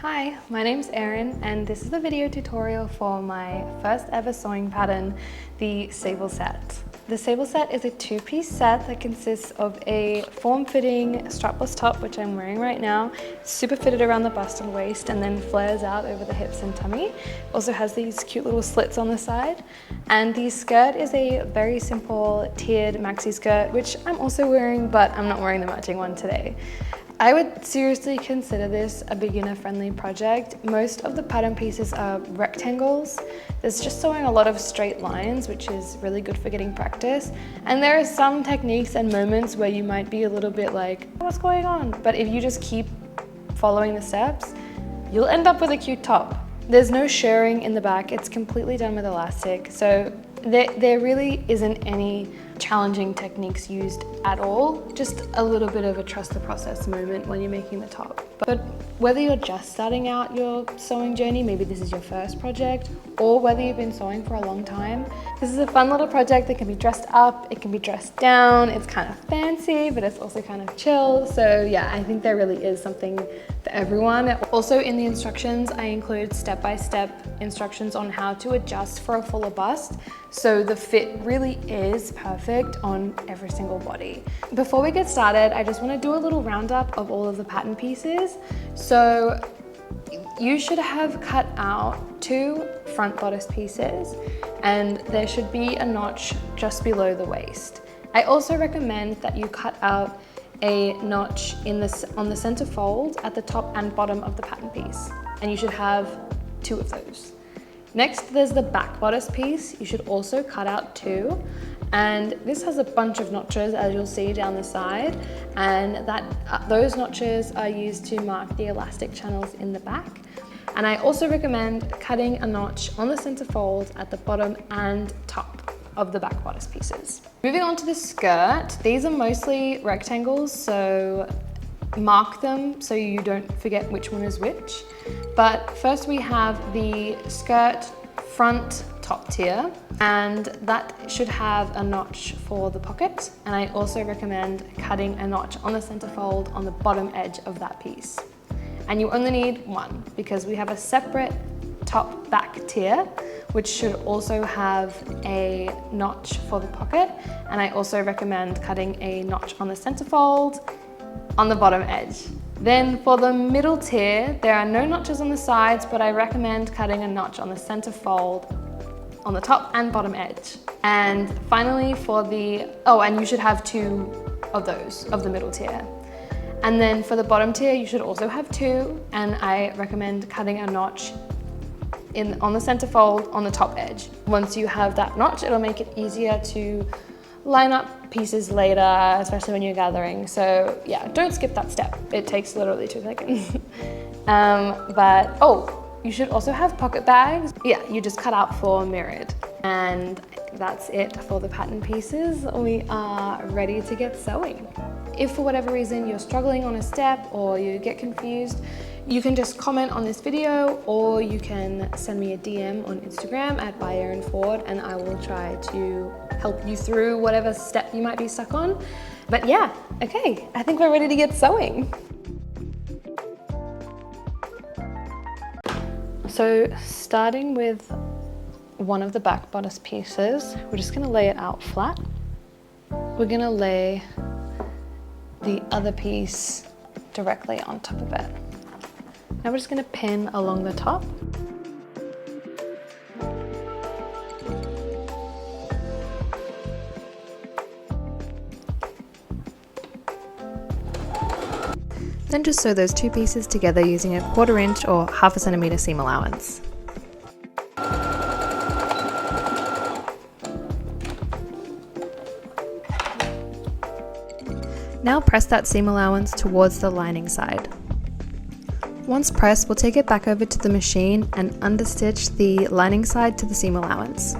Hi, my name's Erin and this is a video tutorial for my first ever sewing pattern, the Sable Set. The Sable Set is a two-piece set that consists of a form-fitting strapless top, which I'm wearing right now. It's super fitted around the bust and waist and then flares out over the hips and tummy. Also has these cute little slits on the side. And the skirt is a very simple tiered maxi skirt, which I'm also wearing, but I'm not wearing the matching one today. I would seriously consider this a beginner-friendly project. Most of the pattern pieces are rectangles. There's just sewing a lot of straight lines, which is really good for getting practice. And there are some techniques and moments where you might be a little bit like, what's going on? But if you just keep following the steps, you'll end up with a cute top. There's no shirring in the back. It's completely done with elastic. So there really isn't any challenging techniques used at all, just a little bit of a trust the process moment when you're making the top. But whether you're just starting out your sewing journey, maybe this is your first project, or whether you've been sewing for a long time, this is a fun little project that can be dressed up, it can be dressed down, it's kind of fancy, but it's also kind of chill. So yeah, I think there really is something for everyone. Also in the instructions, I include step-by-step instructions on how to adjust for a fuller bust. So the fit really is perfect on every single body. Before we get started, I just want to do a little roundup of all of the pattern pieces. So you should have cut out 2 front bodice pieces and there should be a notch just below the waist. I also recommend that you cut out a notch on the center fold at the top and bottom of the pattern piece, and you should have 2 of those. Next, there's the back bodice piece. You should also cut out 2. And this has a bunch of notches, as you'll see down the side. And those notches are used to mark the elastic channels in the back. And I also recommend cutting a notch on the center fold at the bottom and top of the back bodice pieces. Moving on to the skirt, these are mostly rectangles, so mark them so you don't forget which one is which. But first we have the skirt front top tier, and that should have a notch for the pocket. And I also recommend cutting a notch on the center fold on the bottom edge of that piece. And you only need 1 because we have a separate top back tier, which should also have a notch for the pocket. And I also recommend cutting a notch on the center fold on the bottom edge. Then for the middle tier, there are no notches on the sides, but I recommend cutting a notch on the center fold on the top and bottom edge. And finally for and you should have 2 of those, of the middle tier. And then for the bottom tier, you should also have 2, and I recommend cutting a notch on the center fold on the top edge. Once you have that notch, it'll make it easier to line up pieces later, especially when you're gathering. So yeah, don't skip that step. It takes literally 2 seconds. You should also have pocket bags. Yeah, you just cut out 4 mirrored. And that's it for the pattern pieces. We are ready to get sewing. If for whatever reason you're struggling on a step or you get confused, you can just comment on this video, or you can send me a DM on Instagram at @byerinford, and I will try to help you through whatever step you might be stuck on. But yeah, okay, I think we're ready to get sewing. So starting with one of the back bodice pieces, we're just gonna lay it out flat. We're gonna lay the other piece directly on top of it. Now we're just going to pin along the top. Then just sew those 2 pieces together using a 1/4 inch or 1/2 centimeter seam allowance. Now press that seam allowance towards the lining side. Once pressed, we'll take it back over to the machine and understitch the lining side to the seam allowance.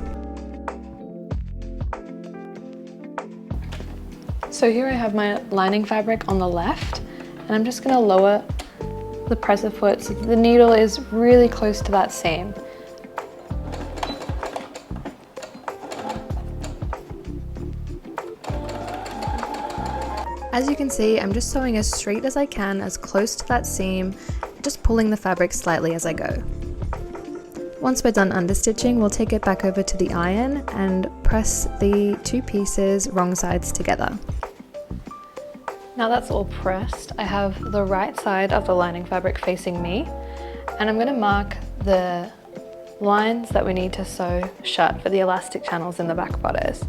So here I have my lining fabric on the left, and I'm just going to lower the presser foot so the needle is really close to that seam. As you can see, I'm just sewing as straight as I can, as close to that seam, just pulling the fabric slightly as I go. Once we're done understitching, we'll take it back over to the iron and press the two pieces wrong sides together. Now that's all pressed, I have the right side of the lining fabric facing me, and I'm going to mark the lines that we need to sew shut for the elastic channels in the back bodice.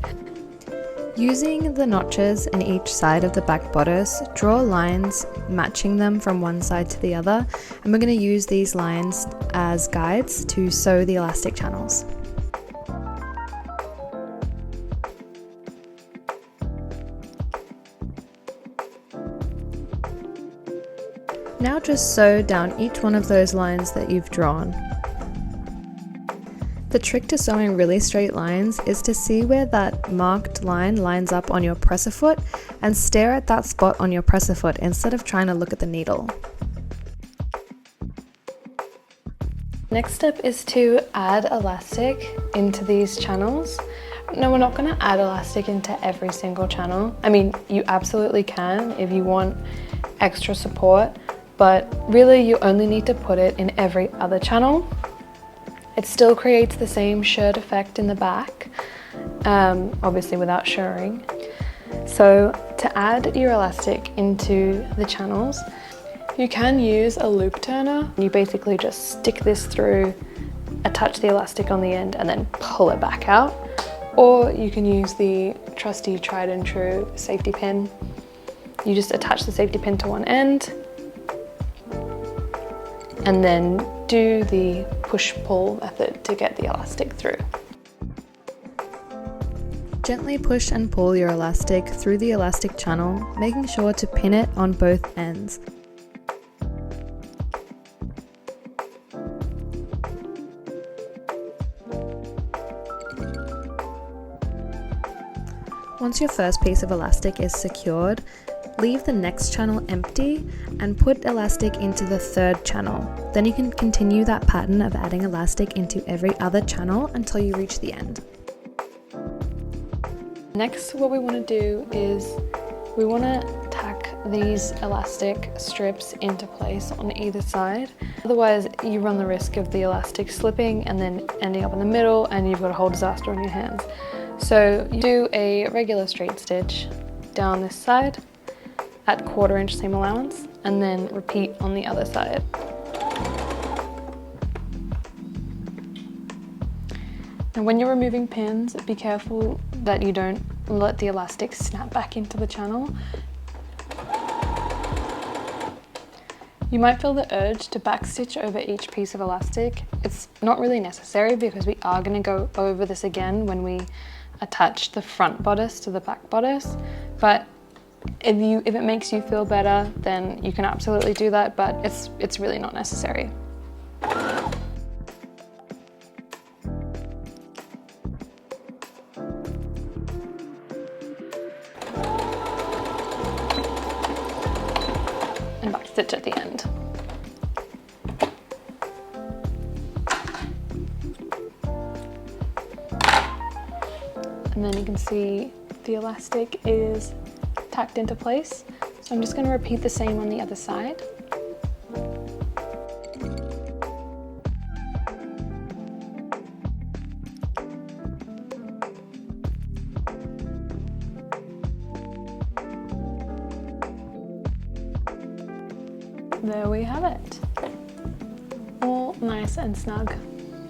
Using the notches in each side of the back bodice, draw lines matching them from one side to the other, and we're going to use these lines as guides to sew the elastic channels. Now just sew down each one of those lines that you've drawn. The trick to sewing really straight lines is to see where that marked line lines up on your presser foot and stare at that spot on your presser foot instead of trying to look at the needle. Next step is to add elastic into these channels. No, we're not going to add elastic into every single channel. I mean, you absolutely can if you want extra support, but really you only need to put it in every other channel. It still creates the same shirt effect in the back, obviously without shirring. So to add your elastic into the channels, you can use a loop turner. You basically just stick this through, attach the elastic on the end and then pull it back out. Or you can use the trusty tried and true safety pin. You just attach the safety pin to one end and then do the push-pull method to get the elastic through. Gently push and pull your elastic through the elastic channel, making sure to pin it on both ends. Once your first piece of elastic is secured, leave the next channel empty and put elastic into the third channel. Then you can continue that pattern of adding elastic into every other channel until you reach the end. Next, what we want to do is we want to tack these elastic strips into place on either side. Otherwise, you run the risk of the elastic slipping and then ending up in the middle and you've got a whole disaster on your hands. So you do a regular straight stitch down this side at 1/4 inch seam allowance and then repeat on the other side. And when you're removing pins, be careful that you don't let the elastic snap back into the channel. You might feel the urge to backstitch over each piece of elastic. It's not really necessary because we are going to go over this again when we attach the front bodice to the back bodice, but if it makes you feel better, then you can absolutely do that, but it's really not necessary. And backstitch at the end. And then you can see the elastic is tacked into place. So I'm just going to repeat the same on the other side. There we have it. All nice and snug.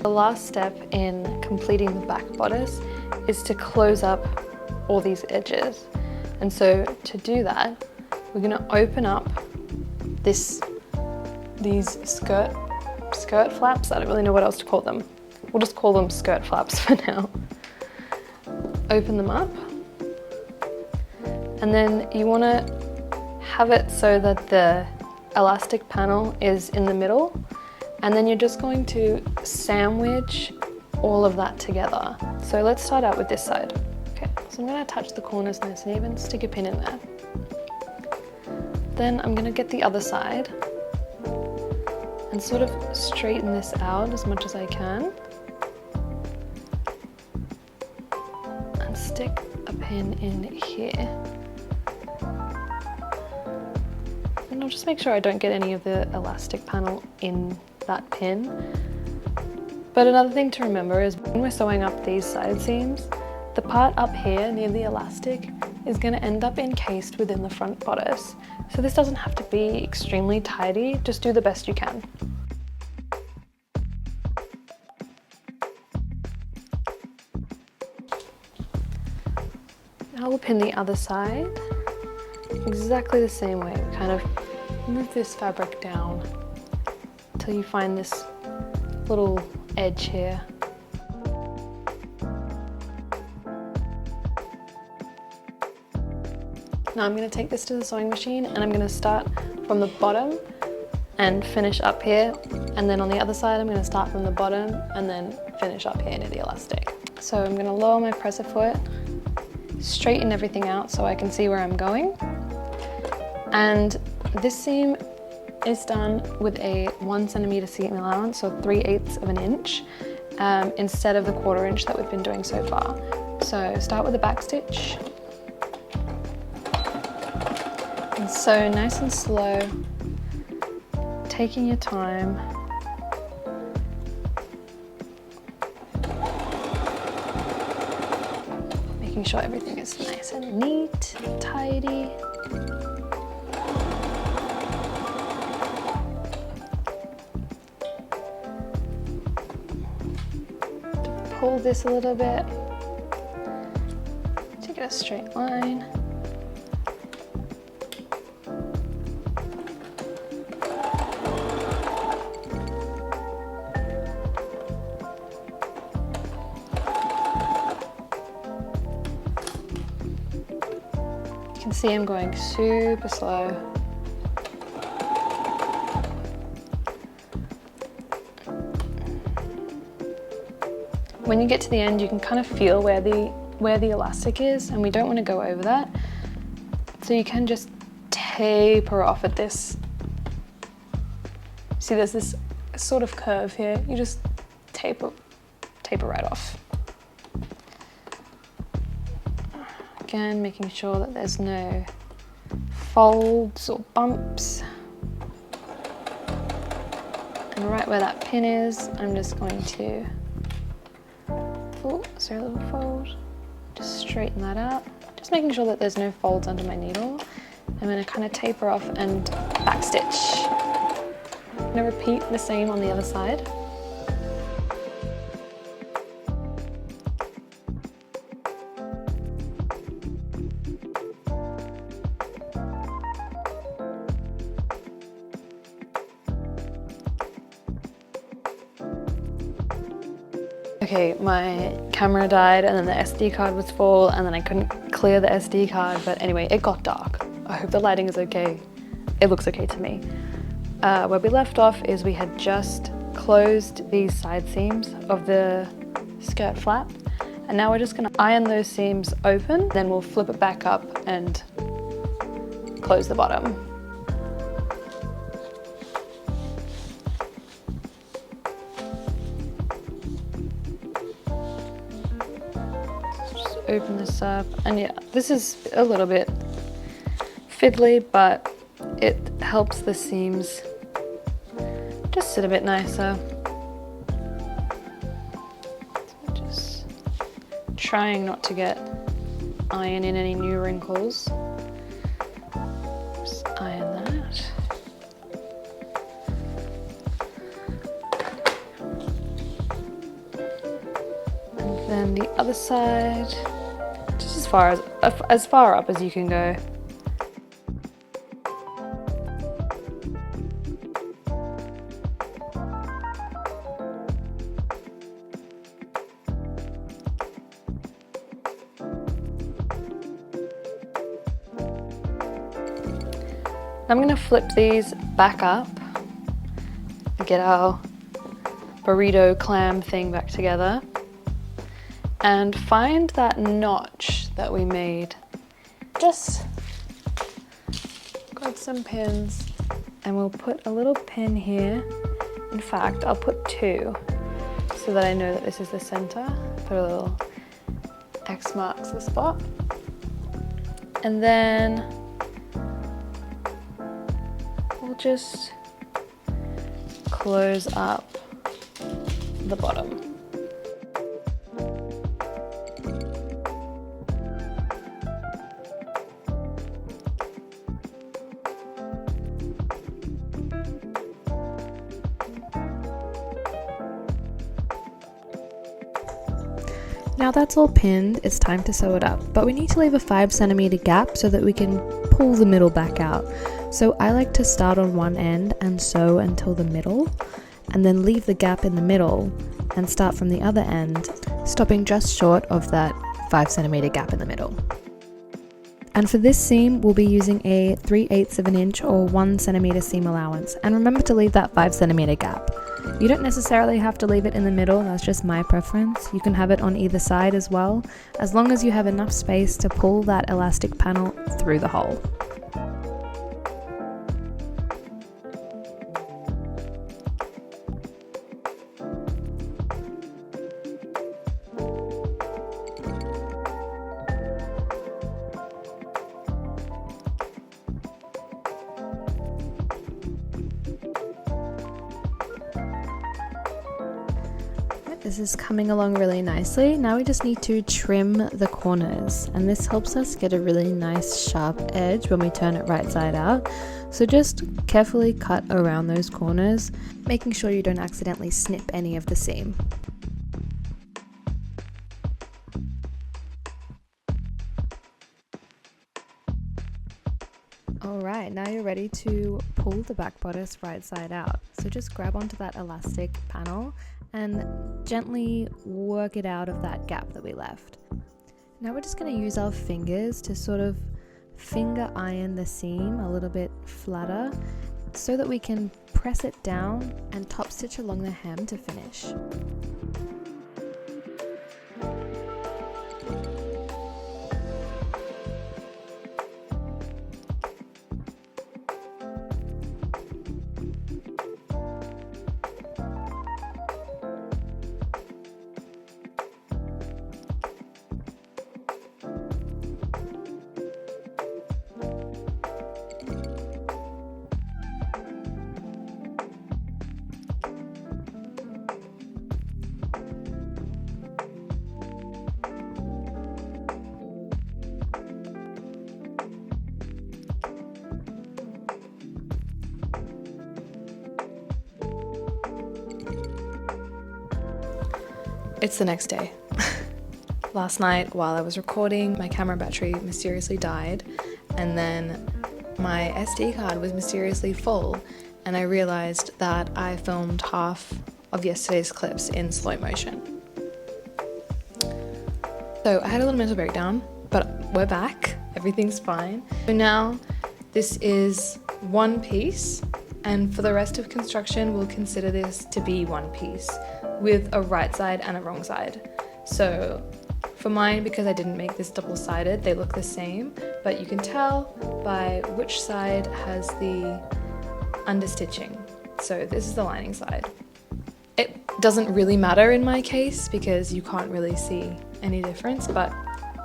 The last step in completing the back bodice is to close up all these edges. And so to do that, we're going to open up these skirt flaps. I don't really know what else to call them. We'll just call them skirt flaps for now. Open them up. And then you want to have it so that the elastic panel is in the middle. And then you're just going to sandwich all of that together. So let's start out with this side. Okay, so I'm going to attach the corners nice and even, stick a pin in there. Then I'm going to get the other side and sort of straighten this out as much as I can. And stick a pin in here. And I'll just make sure I don't get any of the elastic panel in that pin. But another thing to remember is when we're sewing up these side seams, the part up here near the elastic is going to end up encased within the front bodice. So this doesn't have to be extremely tidy, just do the best you can. Now we'll pin the other side exactly the same way. We kind of move this fabric down until you find this little edge here. Now I'm going to take this to the sewing machine and I'm going to start from the bottom and finish up here, and then on the other side I'm going to start from the bottom and then finish up here near the elastic. So I'm going to lower my presser foot, straighten everything out so I can see where I'm going, and this seam is done with a 1 centimeter seam allowance, so 3/8 of an inch, instead of the 1/4 inch that we've been doing so far. So start with the back stitch. And sew nice and slow, taking your time. Making sure everything is nice and neat, tidy. Pull this a little bit to get a straight line. You can see I'm going super slow. When you get to the end, you can kind of feel where the elastic is, and we don't want to go over that. So you can just taper off at this. See, there's this sort of curve here. You just taper right off. Again, making sure that there's no folds or bumps. And right where that pin is, I'm just going to, oh, sorry, a little fold. Just straighten that out. Just making sure that there's no folds under my needle. I'm going to kind of taper off and backstitch. I'm going to repeat the same on the other side. Okay, my camera died and then the SD card was full and then I couldn't clear the SD card, but anyway, it got dark. I hope the lighting is okay. It looks okay to me. Where we left off is we had just closed these side seams of the skirt flap, and now we're just gonna iron those seams open, then we'll flip it back up and close the bottom. Open this up, and yeah, this is a little bit fiddly, but it helps the seams just sit a bit nicer. So just trying not to get iron in any new wrinkles. Just iron that. And then the other side. Just as far up as you can go. I'm going to flip these back up and get our burrito clam thing back together. And find that notch that we made. Just grab some pins and we'll put a little pin here. In fact, I'll put 2 so that I know that this is the center. Put a little X marks the spot. And then will just close up the bottom. Now that's all pinned, it's time to sew it up, but we need to leave a 5cm gap so that we can pull the middle back out. So I like to start on one end and sew until the middle, and then leave the gap in the middle and start from the other end, stopping just short of that 5cm gap in the middle. And for this seam, we'll be using a 3/8 of an inch or 1cm seam allowance, and remember to leave that 5cm gap. You don't necessarily have to leave it in the middle, that's just my preference. You can have it on either side as well, as long as you have enough space to pull that elastic panel through the hole. This is coming along really nicely. Now we just need to trim the corners, and this helps us get a really nice sharp edge when we turn it right side out. So just carefully cut around those corners, making sure you don't accidentally snip any of the seam. Alright, now you're ready to pull the back bodice right side out. So just grab onto that elastic panel and gently work it out of that gap that we left. Now we're just going to use our fingers to sort of finger iron the seam a little bit flatter so that we can press it down and top stitch along the hem to finish. It's the next day. Last night while I was recording, my camera battery mysteriously died, and then my SD card was mysteriously full, and I realized that I filmed half of yesterday's clips in slow motion. So I had a little mental breakdown, but we're back, everything's fine. So now this is one piece, and for the rest of construction we'll consider this to be one piece with a right side and a wrong side. So for mine, because I didn't make this double-sided, they look the same, but you can tell by which side has the understitching. So this is the lining side. It doesn't really matter in my case because you can't really see any difference, but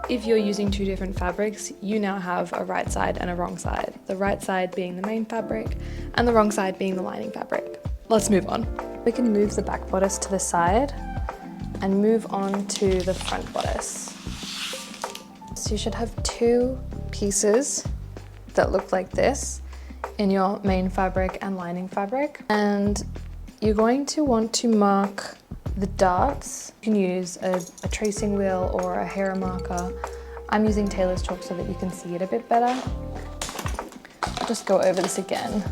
if you're using two different fabrics, you now have a right side and a wrong side. The right side being the main fabric and the wrong side being the lining fabric. Let's move on. We can move the back bodice to the side and move on to the front bodice. So you should have two pieces that look like this in your main fabric and lining fabric. And you're going to want to mark the darts. You can use a tracing wheel or a hair marker. I'm using tailor's chalk so that you can see it a bit better. I'll just go over this again.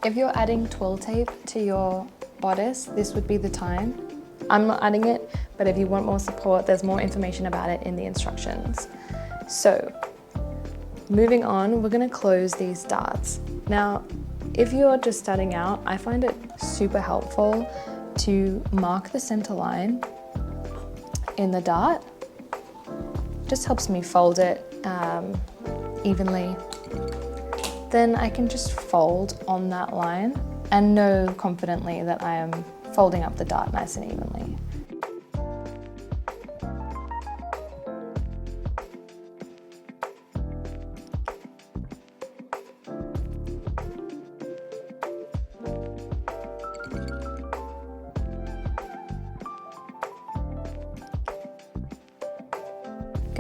If you're adding twill tape to your bodice, this would be the time. I'm not adding it, but if you want more support, there's more information about it in the instructions. So, moving on, we're gonna close these darts. Now, if you're just starting out, I find it super helpful to mark the center line in the dart. Just helps me fold it evenly. Then I can just fold on that line and know confidently that I am folding up the dart nice and evenly.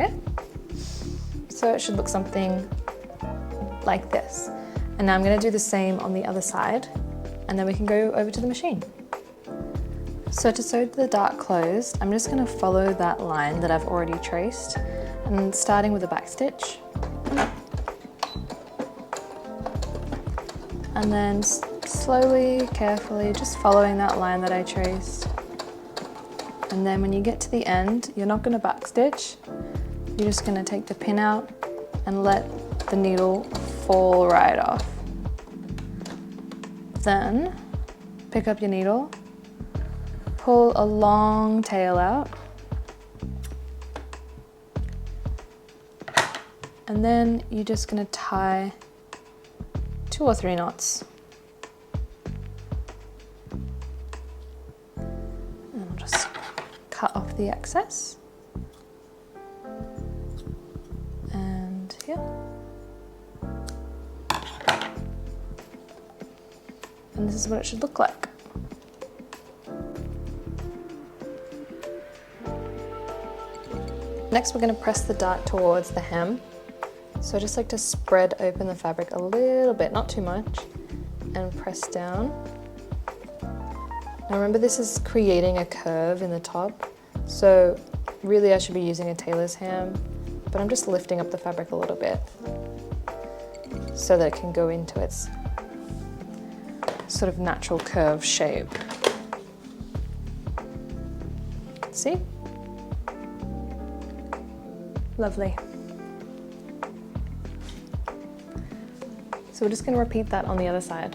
okay? So it should look something like this. And now I'm going to do the same on the other side, and then we can go over to the machine. So to sew the dart closed, I'm just going to follow that line that I've already traced, and starting with a back stitch. And then slowly, carefully, just following that line that I traced. And then when you get to the end, you're not going to backstitch. You're just going to take the pin out and let the needle fall right off. Then pick up your needle, pull a long tail out, and then you're just going to tie 2 or 3 knots. And I'll just cut off the excess. And here. And this is what it should look like. Next, we're going to press the dart towards the hem. So I just like to spread open the fabric a little bit, not too much, and press down. Now remember, this is creating a curve in the top, so really I should be using a tailor's ham, but I'm just lifting up the fabric a little bit so that it can go into its sort of natural curve shape. See? Lovely. So we're just going to repeat that on the other side.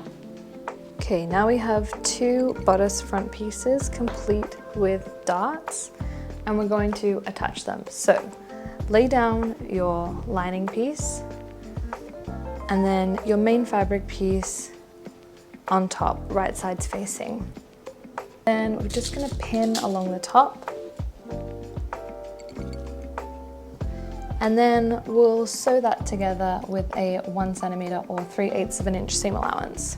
Okay, now we have 2 bodice front pieces complete with darts, and we're going to attach them. So lay down your lining piece and then your main fabric piece on top, right sides facing. Then we're just going to pin along the top, and then we'll sew that together with a 1 centimeter or 3/8 of an inch seam allowance.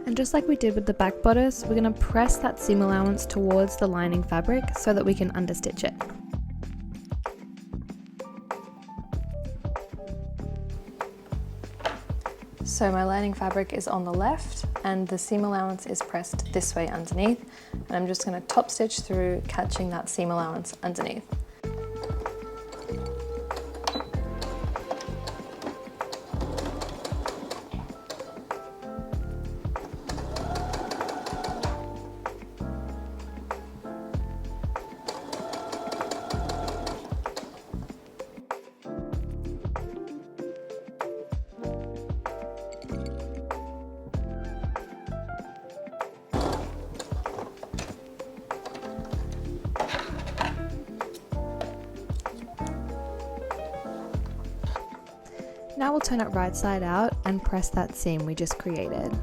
And just like we did with the back bodice, we're going to press that seam allowance towards the lining fabric so that we can understitch it. So my lining fabric is on the left and the seam allowance is pressed this way underneath, and I'm just going to top stitch through, catching that seam allowance underneath. Now we'll turn it right side out and press that seam we just created.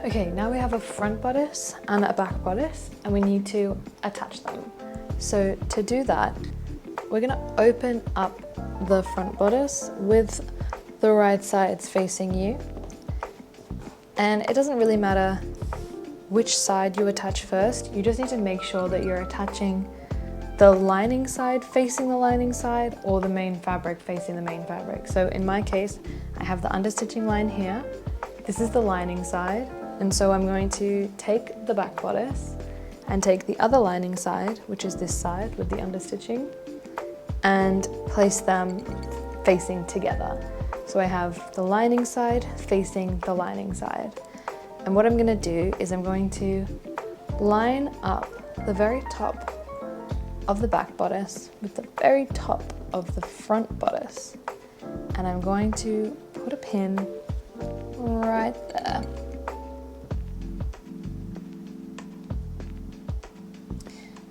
Okay, now we have a front bodice and a back bodice, and we need to attach them. So to do that, we're going to open up the front bodice with the right sides facing you. And it doesn't really matter which side you attach first, you just need to make sure that you're attaching the lining side facing the lining side, or the main fabric facing the main fabric. So in my case, I have the understitching line here. This is the lining side, and so I'm going to take the back bodice and take the other lining side, which is this side with the understitching, and place them facing together. So I have the lining side facing the lining side. And what I'm going to do is I'm going to line up the very top of the back bodice with the very top of the front bodice, and I'm going to put a pin right there.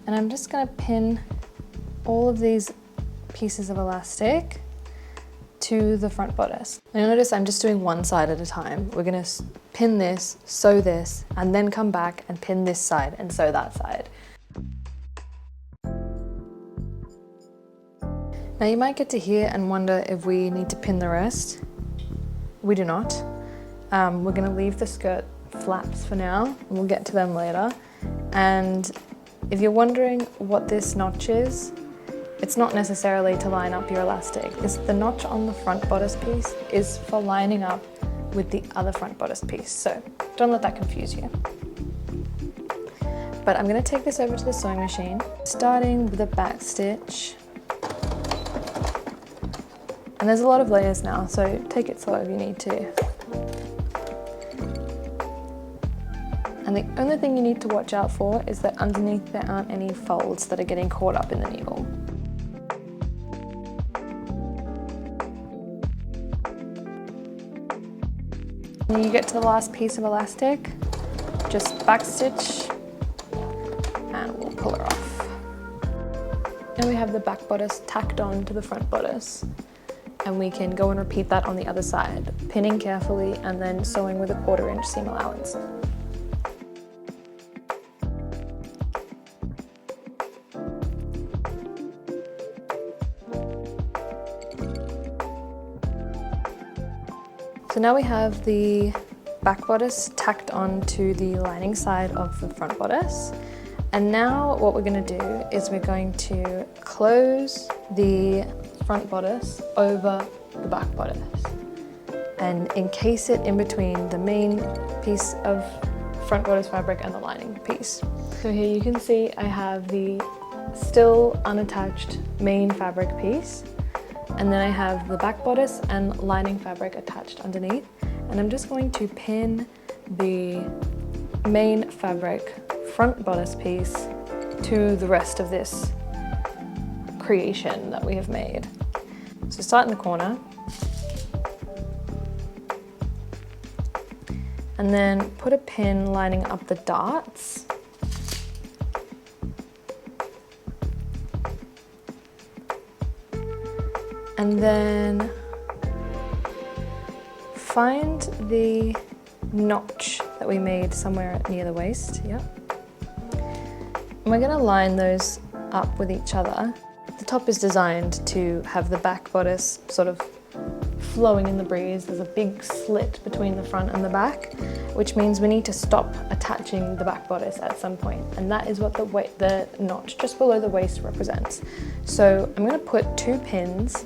And I'm just gonna pin all of these pieces of elastic to the front bodice. And you'll notice I'm just doing one side at a time. We're gonna pin this, sew this, and then come back and pin this side and sew that side. Now you might get to here and wonder if we need to pin the rest. We do not. We're gonna leave the skirt flaps for now, and we'll get to them later. And if you're wondering what this notch is, it's not necessarily to line up your elastic. The notch on the front bodice piece is for lining up with the other front bodice piece, so don't let that confuse you. But I'm gonna take this over to the sewing machine, starting with a back stitch. And there's a lot of layers now, so take it slow if you need to. And the only thing you need to watch out for is that underneath there aren't any folds that are getting caught up in the needle. When you get to the last piece of elastic, just backstitch and we'll pull her off. And we have the back bodice tacked on to the front bodice. And we can go and repeat that on the other side, pinning carefully and then sewing with a 1/4 inch seam allowance. So now we have the back bodice tacked onto the lining side of the front bodice. And now what we're going to do is we're going to close the front bodice over the back bodice and encase it in between the main piece of front bodice fabric and the lining piece. So here you can see I have the still unattached main fabric piece, and then I have the back bodice and lining fabric attached underneath, and I'm just going to pin the main fabric front bodice piece to the rest of this creation that we have made. So start in the corner and then put a pin lining up the darts. And then find the notch that we made somewhere near the waist, yep. And we're gonna line those up with each other. The top is designed to have the back bodice sort of flowing in the breeze. There's a big slit between the front and the back, which means we need to stop attaching the back bodice at some point, and that is what the notch just below the waist represents. So I'm going to put 2 pins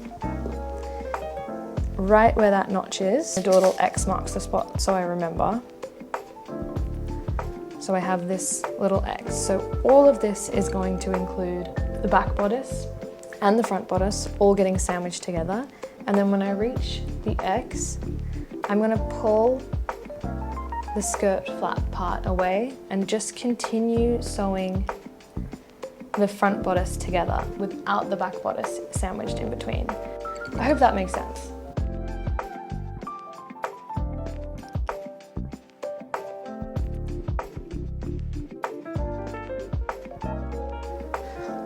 right where that notch is. Do a little X marks the spot so I remember. So I have this little X. So all of this is going to include the back bodice and the front bodice all getting sandwiched together. And then when I reach the X, I'm going to pull the skirt flap part away and just continue sewing the front bodice together without the back bodice sandwiched in between. I hope that makes sense.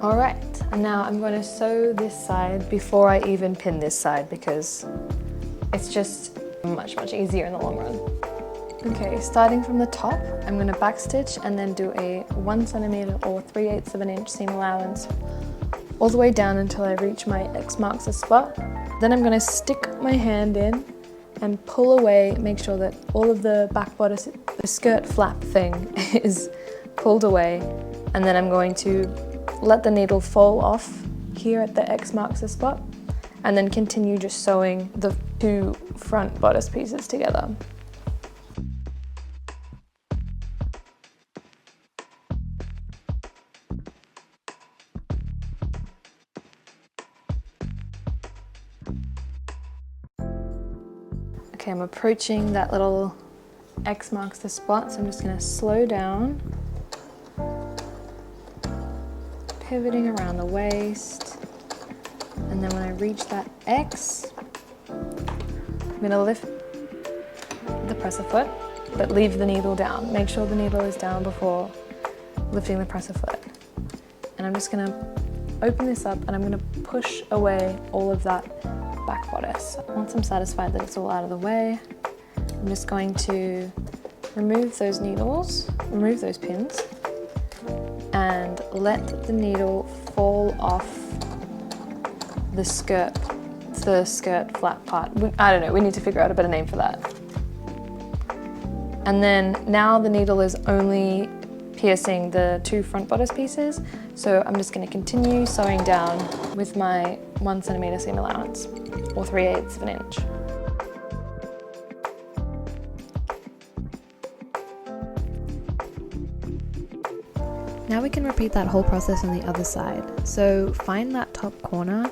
All right, and now I'm going to sew this side before I even pin this side because it's just much easier in the long run. Okay, starting from the top, I'm going to backstitch and then do a 1 centimeter or 3/8 of an inch seam allowance all the way down until I reach my X marks the spot. Then I'm going to stick my hand in and pull away, make sure that all of the back bodice, the skirt flap thing is pulled away, and then I'm going to let the needle fall off here at the X marks the spot and then continue just sewing the 2 front bodice pieces together. Okay, I'm approaching that little X marks the spot, so I'm just going to slow down, pivoting around the waist, and then when I reach that X, I'm going to lift the presser foot, but leave the needle down. Make sure the needle is down before lifting the presser foot. and I'm just gonna open this up and I'm gonna push away all of that back bodice. Once I'm satisfied that it's all out of the way, I'm just going to remove those needles, remove those pins, and let the needle fall off the skirt flat part. I don't know, we need to figure out a better name for that. And then now the needle is only piercing the 2 front bodice pieces, so I'm just going to continue sewing down with my 1 centimeter seam allowance, or 3/8 of an inch. Now we can repeat that whole process on the other side. So find that top corner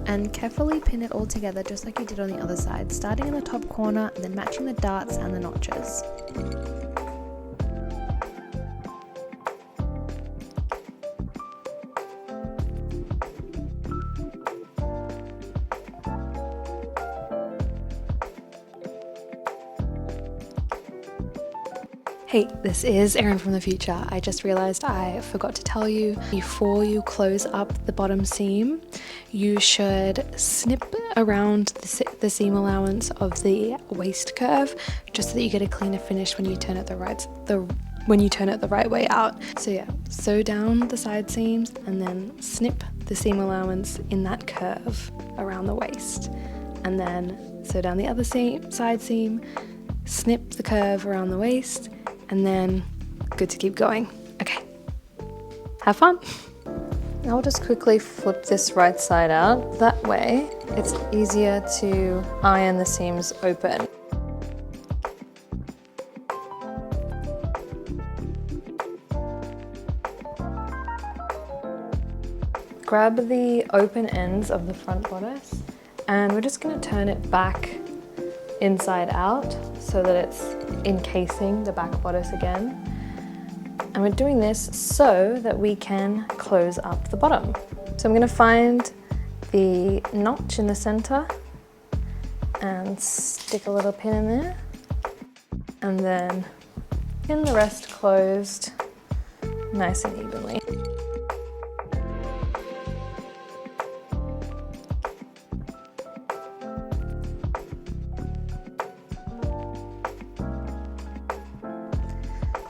and carefully pin it all together just like you did on the other side, starting in the top corner and then matching the darts and the notches. Hey, this is Erin from the future. I just realized I forgot to tell you, before you close up the bottom seam, you should snip around the seam allowance of the waist curve, just so that you get a cleaner finish when you turn it the right way out. So yeah, sew down the side seams and then snip the seam allowance in that curve around the waist, and then sew down the other side seam, snip the curve around the waist, and then good to keep going. Okay, have fun. I'll just quickly flip this right side out. That way it's easier to iron the seams open. Grab the open ends of the front bodice and we're just going to turn it back inside out so that it's encasing the back bodice again. And we're doing this so that we can close up the bottom. So I'm going to find the notch in the center and stick a little pin in there, and then pin the rest closed nice and evenly.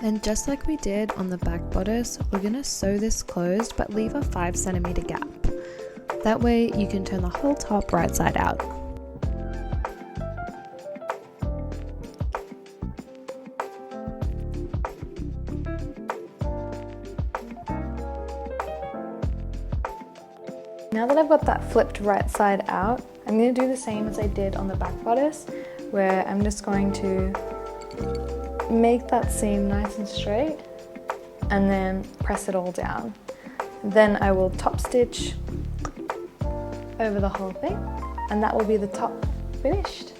And just like we did on the back bodice, we're going to sew this closed but leave a 5 centimeter gap. That way you can turn the whole top right side out. Now that I've got that flipped right side out, I'm going to do the same as I did on the back bodice, where I'm just going to make that seam nice and straight and then press it all down. Then I will top stitch over the whole thing, and that will be the top finished.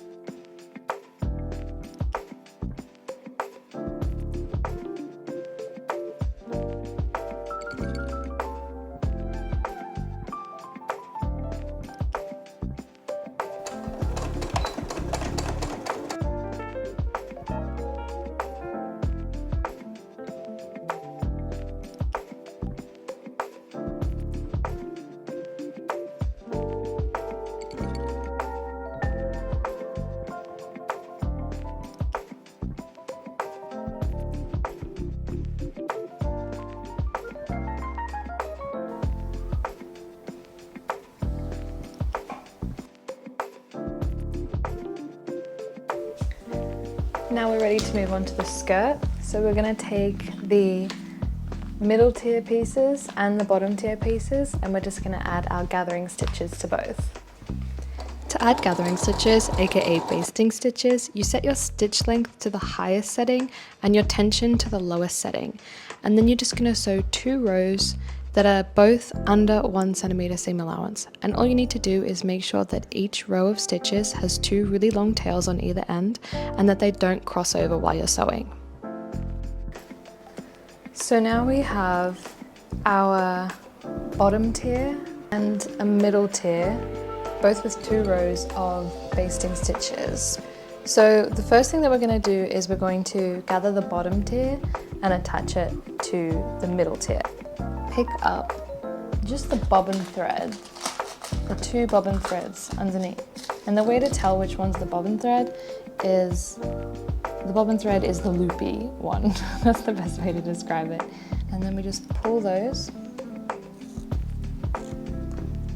Now we're ready to move on to the skirt. So we're going to take the middle tier pieces and the bottom tier pieces, and we're just going to add our gathering stitches to both. To add gathering stitches, aka basting stitches, you set your stitch length to the highest setting and your tension to the lowest setting. And then you're just going to sew 2 rows that are both under 1 centimeter seam allowance. And all you need to do is make sure that each row of stitches has 2 really long tails on either end and that they don't cross over while you're sewing. So now we have our bottom tier and a middle tier, both with 2 rows of basting stitches. So the first thing that we're going to do is we're going to gather the bottom tier and attach it to the middle tier. Pick up just the bobbin thread, the 2 bobbin threads underneath. And the way to tell which one's the bobbin thread is the loopy one. That's the best way to describe it. And then we just pull those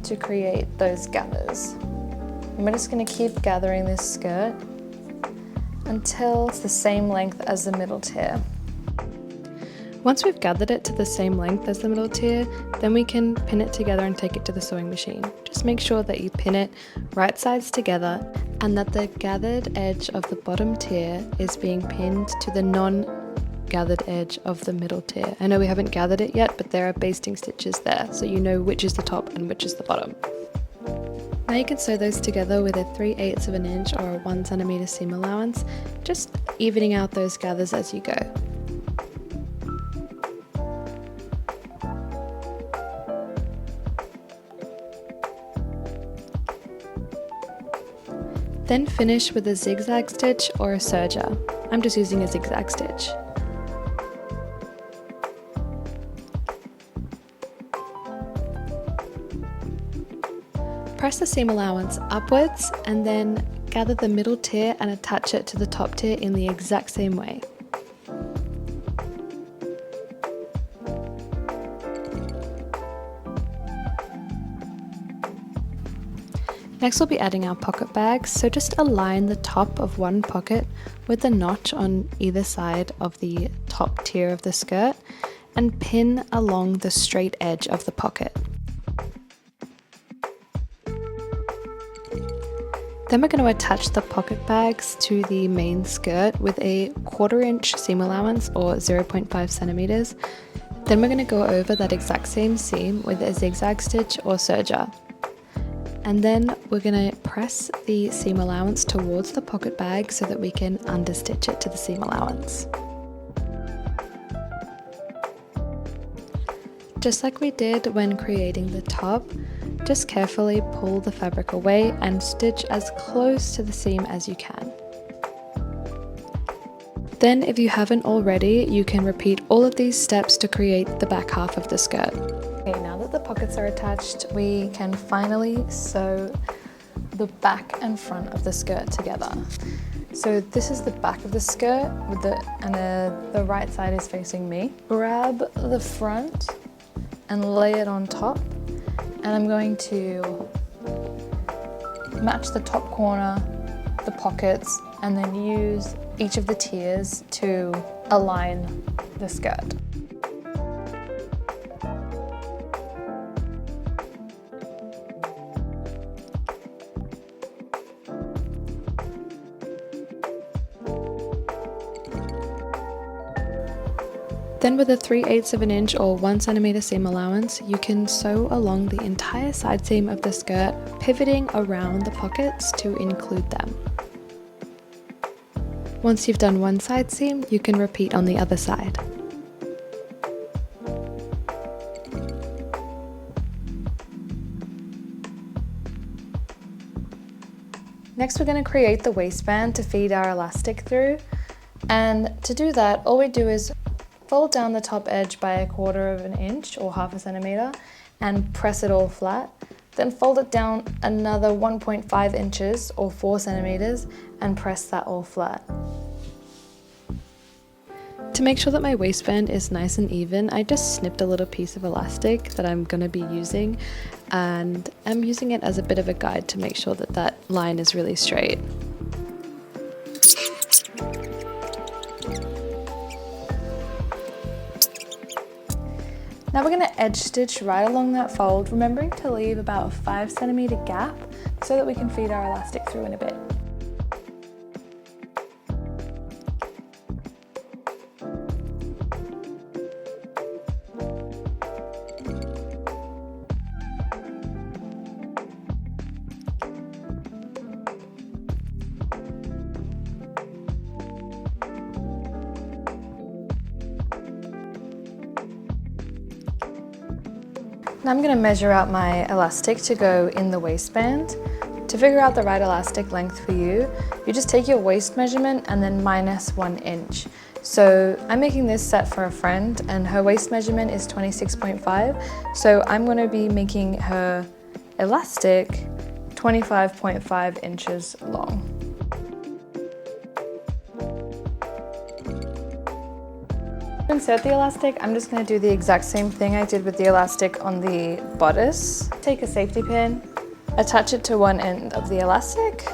to create those gathers. And we're just going to keep gathering this skirt until it's the same length as the middle tier. Once we've gathered it to the same length as the middle tier, then we can pin it together and take it to the sewing machine. Just make sure that you pin it right sides together and that the gathered edge of the bottom tier is being pinned to the non-gathered edge of the middle tier. I know we haven't gathered it yet, but there are basting stitches there, so you know which is the top and which is the bottom. Now you can sew those together with a 3/8 of an inch or a 1 centimeter seam allowance, just evening out those gathers as you go. Then finish with a zigzag stitch or a serger. I'm just using a zigzag stitch. Press the seam allowance upwards and then gather the middle tier and attach it to the top tier in the exact same way. Next we'll be adding our pocket bags, so just align the top of one pocket with the notch on either side of the top tier of the skirt and pin along the straight edge of the pocket. Then we're going to attach the pocket bags to the main skirt with a 1/4 inch seam allowance or 0.5 centimeters. Then we're going to go over that exact same seam with a zigzag stitch or serger. And then we're going to press the seam allowance towards the pocket bag so that we can understitch it to the seam allowance. Just like we did when creating the top, just carefully pull the fabric away and stitch as close to the seam as you can. Then if you haven't already, you can repeat all of these steps to create the back half of the skirt. Okay, now that the pockets are attached, we can finally sew the back and front of the skirt together. So this is the back of the skirt with the right side is facing me. Grab the front and lay it on top, and I'm going to match the top corner, the pockets, and then use each of the tiers to align the skirt. Then with a 3/8 of an inch or 1 centimeter seam allowance, you can sew along the entire side seam of the skirt, pivoting around the pockets to include them. Once you've done one side seam, you can repeat on the other side. Next, we're going to create the waistband to feed our elastic through. And to do that, all we do is fold down the top edge by 1/4 of an inch or 1/2 centimeter and press it all flat. Then fold it down another 1.5 inches or 4 centimeters and press that all flat. To make sure that my waistband is nice and even, I just snipped a little piece of elastic that I'm going to be using, and I'm using it as a bit of a guide to make sure that that line is really straight. Now we're going to edge stitch right along that fold, remembering to leave about a 5 centimeter gap so that we can feed our elastic through in a bit. Now I'm going to measure out my elastic to go in the waistband. To figure out the right elastic length for you, you just take your waist measurement and then -1 inch. So I'm making this set for a friend and her waist measurement is 26.5. So I'm going to be making her elastic 25.5 inches long. To insert the elastic, I'm just going to do the exact same thing I did with the elastic on the bodice. Take a safety pin, attach it to one end of the elastic,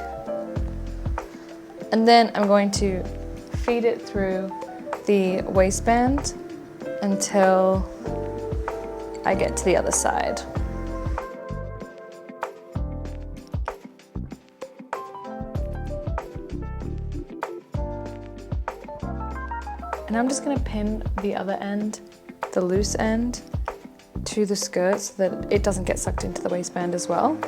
and then I'm going to feed it through the waistband until I get to the other side. And I'm just going to pin the other end, the loose end, to the skirt so that it doesn't get sucked into the waistband as well.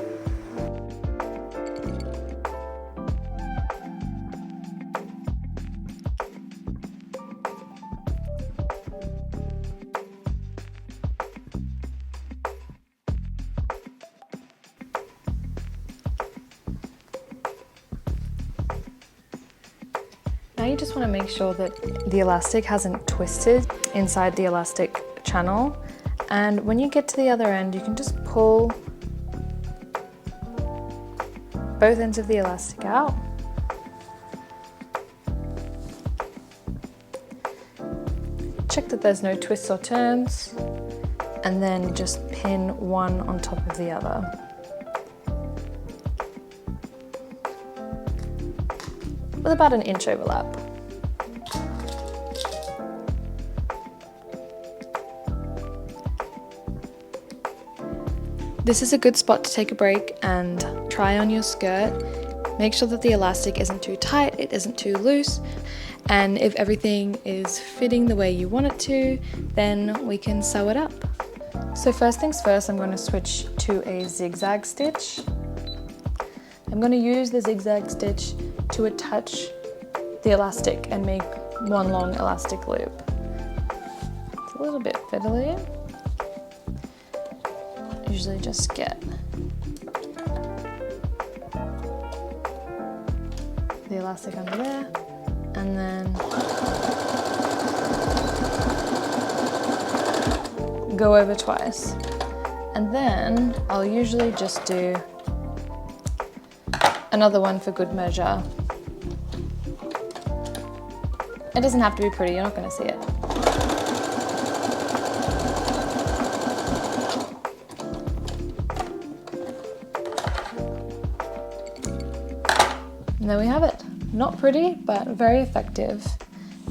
Now you just want to make sure that the elastic hasn't twisted inside the elastic channel, and when you get to the other end you can just pull both ends of the elastic out. Check that there's no twists or turns, and then just pin one on top of the other. With about an inch overlap. This is a good spot to take a break and try on your skirt. Make sure that the elastic isn't too tight, it isn't too loose, and if everything is fitting the way you want it to, then we can sew it up. So first things first, I'm going to switch to a zigzag stitch. I'm going to use the zigzag stitch to attach the elastic and make one long elastic loop. It's a little bit fiddly. Usually just get the elastic under there and then go over twice. And then I'll usually just do another one for good measure. It doesn't have to be pretty, you're not going to see it. And there we have it. Not pretty, but very effective.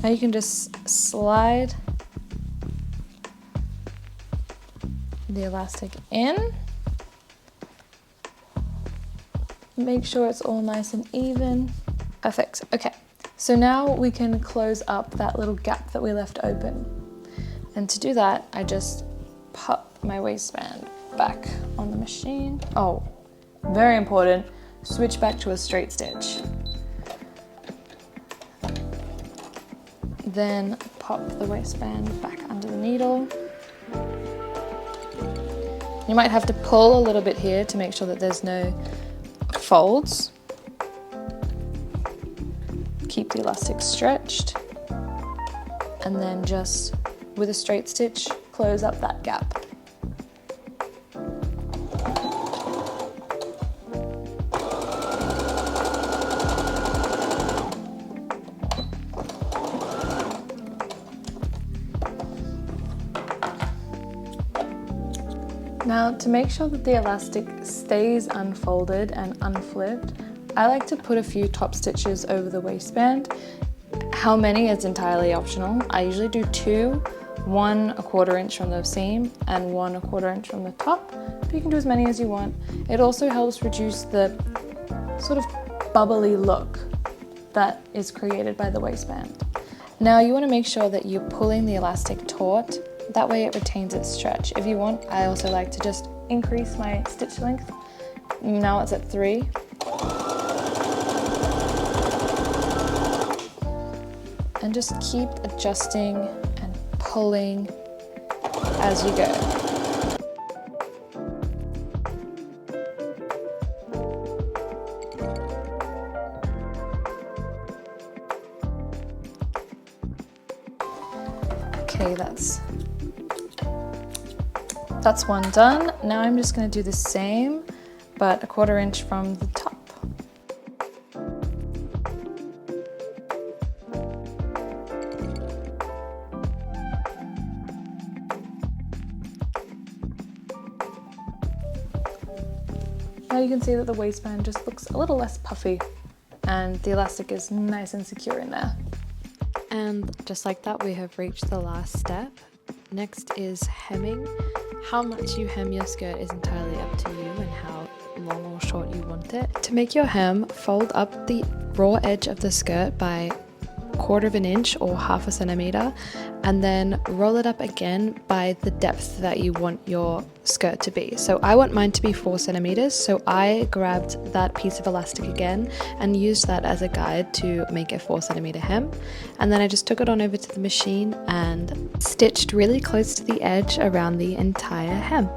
Now you can just slide the elastic in. Make sure it's all nice and even. Perfect. Okay, so now we can close up that little gap that we left open. And to do that, I just pop my waistband back on the machine. Oh, very important, switch back to a straight stitch. Then pop the waistband back under the needle. You might have to pull a little bit here to make sure that there's no folds. Keep the elastic stretched, and then just with a straight stitch close up that gap. Now, to make sure that the elastic stays unfolded and unflipped, I like to put a few top stitches over the waistband. How many is entirely optional. I usually do 2, 1 1/4 inch from the seam and 1 1/4 inch from the top, but you can do as many as you want. It also helps reduce the sort of bubbly look that is created by the waistband. Now you want to make sure that you're pulling the elastic taut, that way it retains its stretch. If you want, I also like to just increase my stitch length. Now it's at 3. And just keep adjusting and pulling as you go. Okay, that's one done. Now I'm just going to do the same, but a 1/4 inch from the top. Now you can see that the waistband just looks a little less puffy and the elastic is nice and secure in there. And just like that, we have reached the last step. Next is hemming. How much you hem your skirt is entirely up to you and how long or short you want it. To make your hem, fold up the raw edge of the skirt by 1/4 inch or 1/2 centimeter, and then roll it up again by the depth that you want your skirt to be. So I want mine to be 4 centimeters, so I grabbed that piece of elastic again and used that as a guide to make a 4 centimeter hem. And then I just took it on over to the machine and stitched really close to the edge around the entire hem.